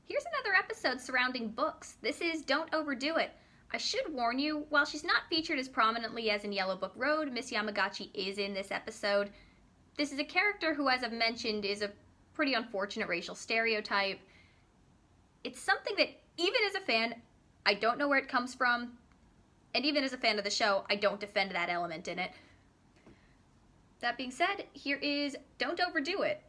Here's another episode surrounding books. This is Don't Overdo It. I should warn you, while she's not featured as prominently as in Yellow Book Road, Miss Yamagatchi is in this episode. This is a character who, as I've mentioned, is a pretty unfortunate racial stereotype. It's something that, even as a fan, I don't know where it comes from, and even as a fan of the show, I don't defend that element in it. That being said, here is Don't Overdo It.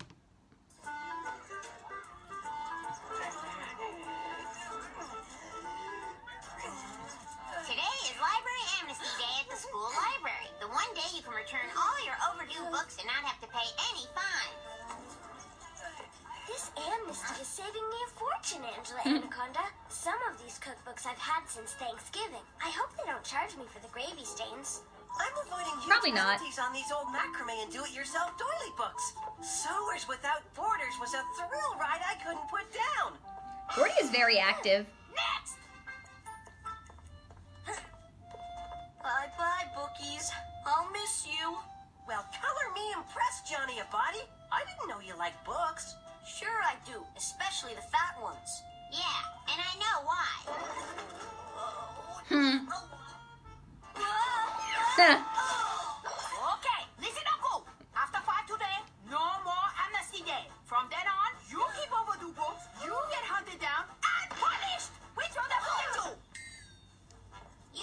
Today is Library Amnesty Day at the school library. The one day you can return all your overdue books and not have to pay any fine. This amnesty is saving me a fortune, Angela Anaconda. Some of these cookbooks I've had since Thanksgiving. I hope they don't charge me for the gravy stains. I'm avoiding huge Probably not. penalties on these old macrame and do-it-yourself doily books. Sewers Without Borders was a thrill ride I couldn't put down. Gordy is very active. Next! Bye-bye, bookies. I'll miss you. Well, color me impressed, Johnny Abadi. I didn't know you liked books. Sure I do, especially the fat ones. Yeah, and I know why. Okay, listen up, go. After 5 today, no more Amnesty Day. From then on, you keep overdue books, you get hunted down and punished. We throw that book at you.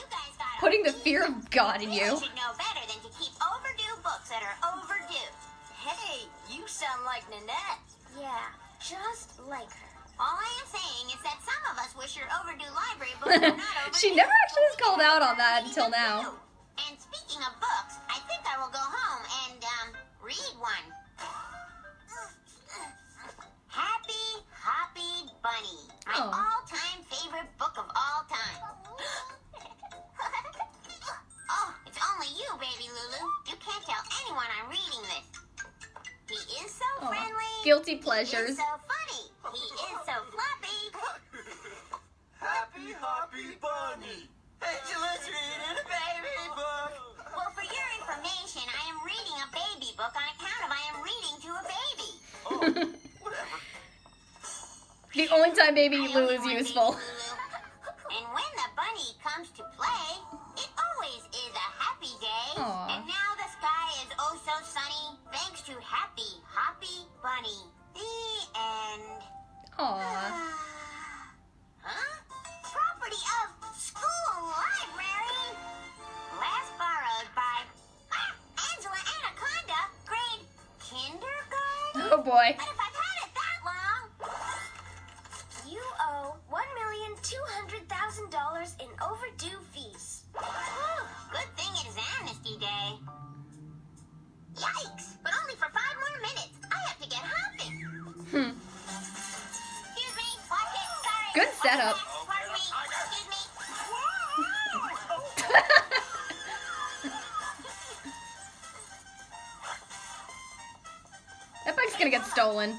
You guys got Putting the fear of God in you. should know better than to keep overdue books that are overdue. Hey, you sound like Nanette. Yeah, just like her. All I am saying is that some of us wish your overdue library books were not overdue. She never actually was called out on that until now. And speaking of books, I think I will go home and, read one. Happy Hoppy Bunny. My Aw. all-time favorite book of all time. Oh, it's only you, baby Lulu. You can't tell anyone I'm reading this. He is so Aw. friendly. Guilty He pleasures. is so funny. He is so floppy. Happy Hoppy Bunny! Angela's reading a baby book! Well, for your information, I am reading a baby book on account of I am reading to a baby. Oh, whatever. The only time Baby I Lou only is want useful. Baby Lulu. And when the bunny comes to play, it always is a happy day. Aw. And now the sky is oh so sunny, thanks to Happy Hoppy Bunny. The end. Aww. Huh? Property of school library. Last borrowed by Angela Anaconda, grade kindergarten. Oh boy. But if I've had it that long, You owe $1,200,000 in overdue fees. whew, good thing it is Amnesty Day. Yikes! But only for 5 more minutes. I have to get hopping. Hmm. Excuse me. Watch it. Sorry. Good setup. Pardon me. Excuse me. That bike's gonna get stolen.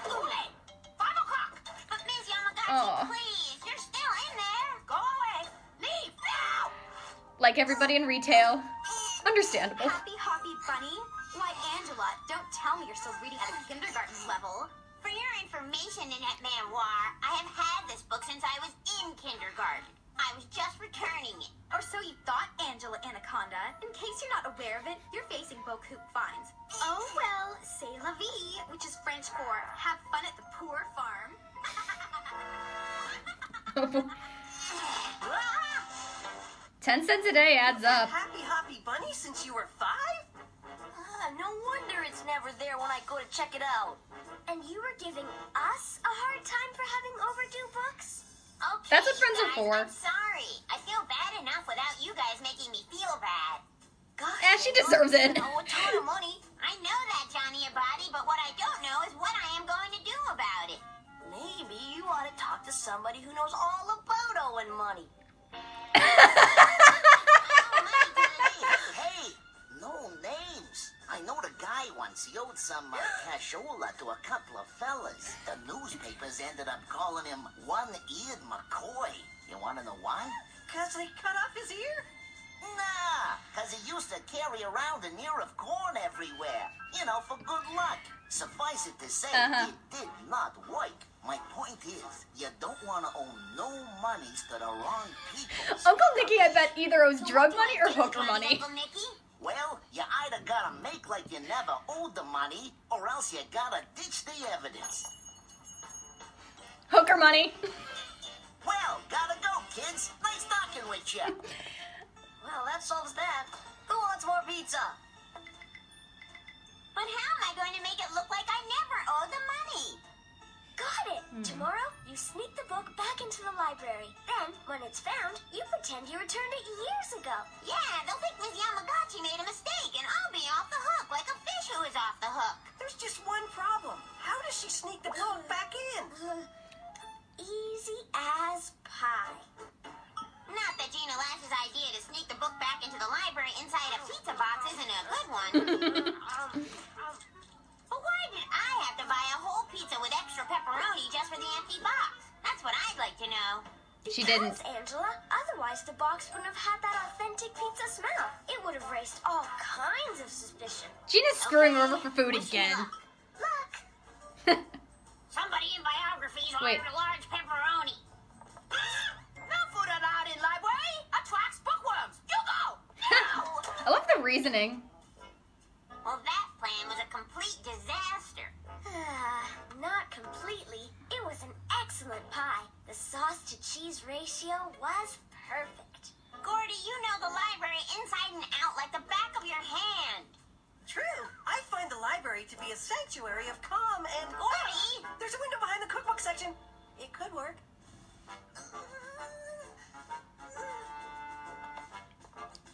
Too late. 5 o'clock. But Ms. Yamagaki, Aw. please. You're still in there. Go away. Leave now. Like everybody in retail. Understandable. Happy Hoppy Bunny? Why, Angela, don't tell me you're still reading at a kindergarten level. For your information, Annette Manoir, I have had this book since I was in kindergarten. I was just returning it. Or so you thought, Angela Anaconda. In case you're not aware of it, you're facing beaucoup fines. Oh well, c'est la vie, which is French for have fun at the poor farm. 10 cents a day adds up. Happy Hoppy Bunny since you were 5? No wonder it's never there when I go to check it out. And you were giving us a hard time for having overdue books? Okay, That's what friends are guys, for. I'm sorry. I feel bad enough without you guys making me feel bad. Gosh, Eh, she deserves it. Oh, a ton of money. I know that, Johnny Abadi, but what I don't know is what I am going to do about it. Maybe you ought to talk to somebody who knows all about owing money. Oh, money to the leader. Hey, no names. I know the guy once. He owed some cashola to a couple of fellas. The newspapers ended up calling him One-Eared McCoy. You want to know why? 'Cause they cut off his ear? Nah, cause he used to carry around an ear of corn everywhere. You know, for good luck. Suffice it to say, it did not work. My point is, you don't want to owe no monies to the wrong people. Uncle Nicky, I bet, either owes drug What money do I or do, hooker money. Uncle Nicky? Well, you either gotta make like you never owed the money, or else you gotta ditch the evidence. Hooker money. Well, gotta go, kids. Nice talking with you. Well, that solves that. Who wants more pizza? But how am I going to make it look like I never owed the money? Got it! Tomorrow, you sneak the book back into the library. Then, when it's found, you pretend you returned it years ago. Yeah, they'll think Ms. Yamagatchi made a mistake, and I'll be off the hook like a fish who is off the hook. There's just one problem. How does she sneak the book back in? Easy as pie. Not that Gina Lash's idea to sneak the book back into the library inside a pizza box isn't a good one. But why did I have to buy a whole pizza with extra pepperoni just for the empty box? That's what I'd like to know. She didn't. Because, Angela, otherwise the box wouldn't have had that authentic pizza smell. It would have raised all kinds of suspicion. Gina's screwing her over for food Wish me again. luck. Look, Somebody in biographies Wait. ordered a large pepperoni. No food allowed in library. Attracts bookworms. You go. I love the reasoning. Well, that plan was a complete disaster. not completely. It was an excellent pie. The sauce to cheese ratio was perfect. Gordy, you know the library inside and out like the back of your hand. True. I find the library to be a sanctuary of calm and... Gordy! There's a window behind the cookbook section. It could work.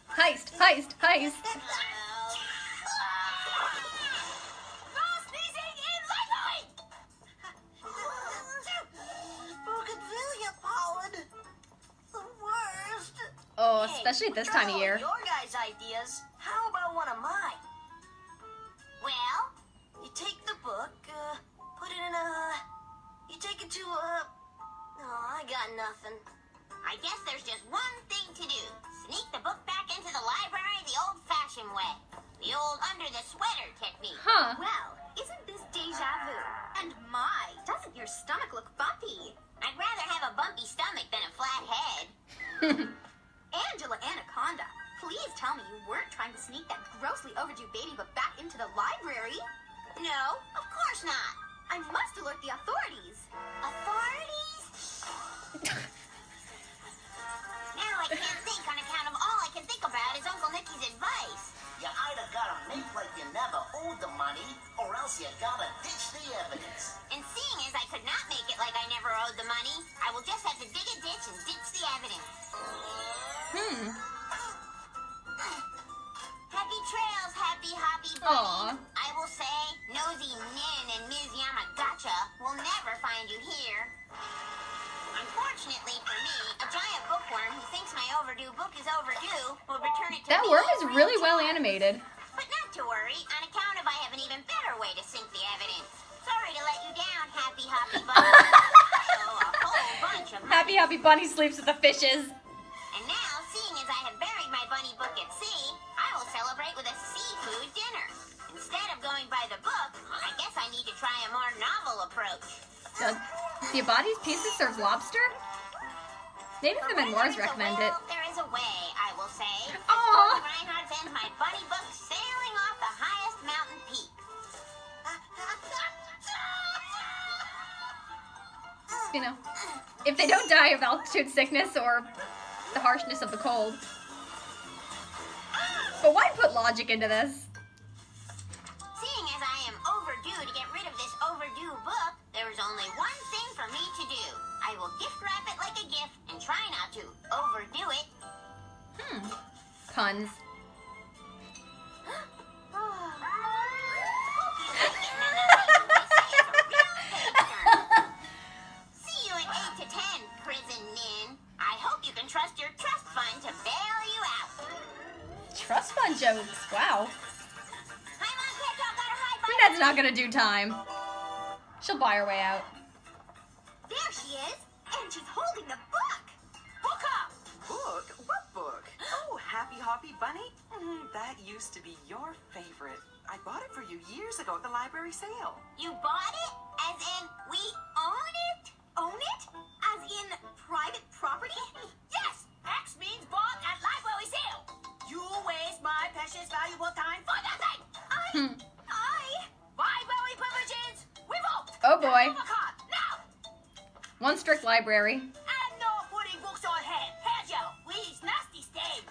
Heist, heist, heist. No sneezing in library. Bougainvillea pollen. The worst. Oh, especially at this time of year. Your guys' ideas. How about one of mine? Well, You take the book, put it in a... You take it to a... Oh, I got nothing. I guess there's just one thing to do. Sneak the book back into the library the old-fashioned way. The old under-the-sweater technique. Huh. Well, isn't this deja vu? And my, doesn't your stomach look bumpy? I'd rather have a bumpy stomach than a flat head. Angela Anaconda, please tell me you weren't trying to sneak that grossly overdue baby book back into the library. No, of course not. I must alert the authorities. Authorities? Now I can't think on account of all I can think about is Uncle Nicky's advice. You either gotta make like you never owed the money, or else you gotta ditch the evidence. And seeing as I could not make it like I never owed the money, I will just have to dig a ditch and ditch the evidence. Happy trails, Happy Hoppy Bunny. Aw. I will say, Nosy Nin and Ms. Yamagachi will never find you here. Unfortunately for me, a giant bookworm who thinks my overdue book is overdue will return it to That me worm in is real really well time. animated. But not to worry, on account of I have an even better way to sink the evidence. Sorry to let you down, Happy Hoppy Bunny. So a whole bunch of Happy money. Happy Bunny sleeps with the fishes. And now, seeing as I have buried my bunny book at sea, I will celebrate with a seafood dinner. Instead of going by the book, I guess I need to try a more novel approach. The Abadi's Pizza serves lobster? Maybe if the Where memoirs there is a recommend will, it. There is a way, I will say. Aw. Reinhardt sends my bunny book sailing off the highest mountain peak. You know, if they don't die of altitude sickness or the harshness of the cold. But why put logic into this? Seeing as I am overdue to get rid of this overdue book, there is only one thing for me to do. I will gift wrap it like a gift and try not to overdo it. Puns. See you at 8 to 10, Prison Nin. I hope you can trust your trust fund to bail you out. Trust fund jokes. Wow. Hi, Mom, Pet Dog, got her high five. That's not gonna do time. She'll buy her way out. There she is, and she's holding the book. Book up. Book? What book? Oh, Happy Hoppy Bunny? That used to be your favorite. I bought it for you years ago at the library sale. You bought it? As in, we own it? Own it? As in private property? Yes! X means bought at library sale. You waste my precious valuable time for nothing! Library privileges revoked! Oh boy. Overcard, now! One strict library. And no putting books on head. Hair gel, please, nasty stain.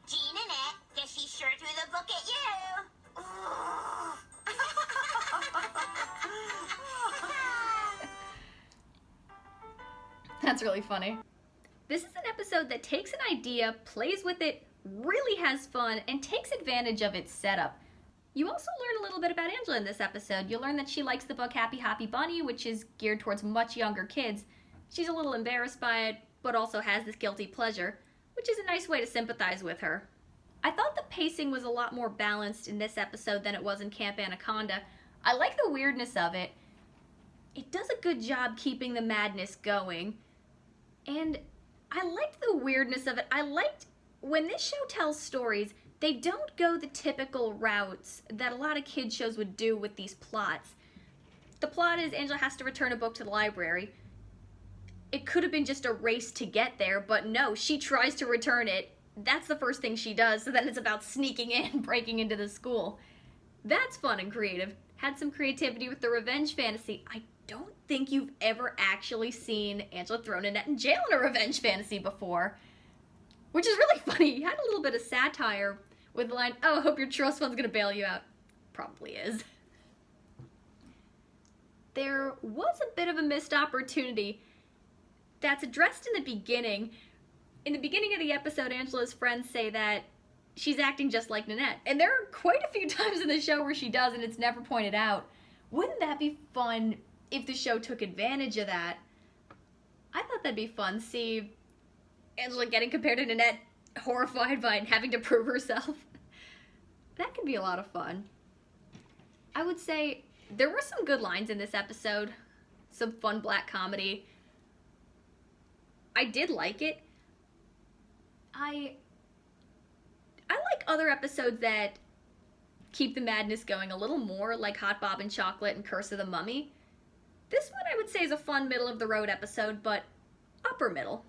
Jean Annette, guess she sure threw the book at you. That's really funny. This is an episode that takes an idea, plays with it, really has fun, and takes advantage of its setup. You also learn a little bit about Angela in this episode. You'll learn that she likes the book Happy Hoppy Bunny, which is geared towards much younger kids. She's a little embarrassed by it, but also has this guilty pleasure, which is a nice way to sympathize with her. I thought the pacing was a lot more balanced in this episode than it was in Camp Anaconda. I like the weirdness of it. It does a good job keeping the madness going. And I liked the weirdness of it. I liked when this show tells stories, they don't go the typical routes that a lot of kids shows would do with these plots. The plot is Angela has to return a book to the library. It could have been just a race to get there, but no, she tries to return it. That's the first thing she does, so then it's about sneaking in, breaking into the school. That's fun and creative. Had some creativity with the revenge fantasy. I don't think you've ever actually seen Angela throw Annette in jail in a revenge fantasy before. Which is really funny. He had a little bit of satire with the line, "Oh, I hope your trust fund's gonna bail you out." Probably is. There was a bit of a missed opportunity that's addressed in the beginning. In the beginning of the episode, Angela's friends say that she's acting just like Nanette. And there are quite a few times in the show where she does, and it's never pointed out. Wouldn't that be fun if the show took advantage of that? I thought that'd be fun. See Angela getting compared to Nanette, horrified by having to prove herself. That could be a lot of fun. I would say there were some good lines in this episode. Some fun black comedy. I did like it. I like other episodes that keep the madness going a little more, like Hot Bob and Chocolate and Curse of the Mummy. This one I would say is a fun middle of the road episode, but upper middle.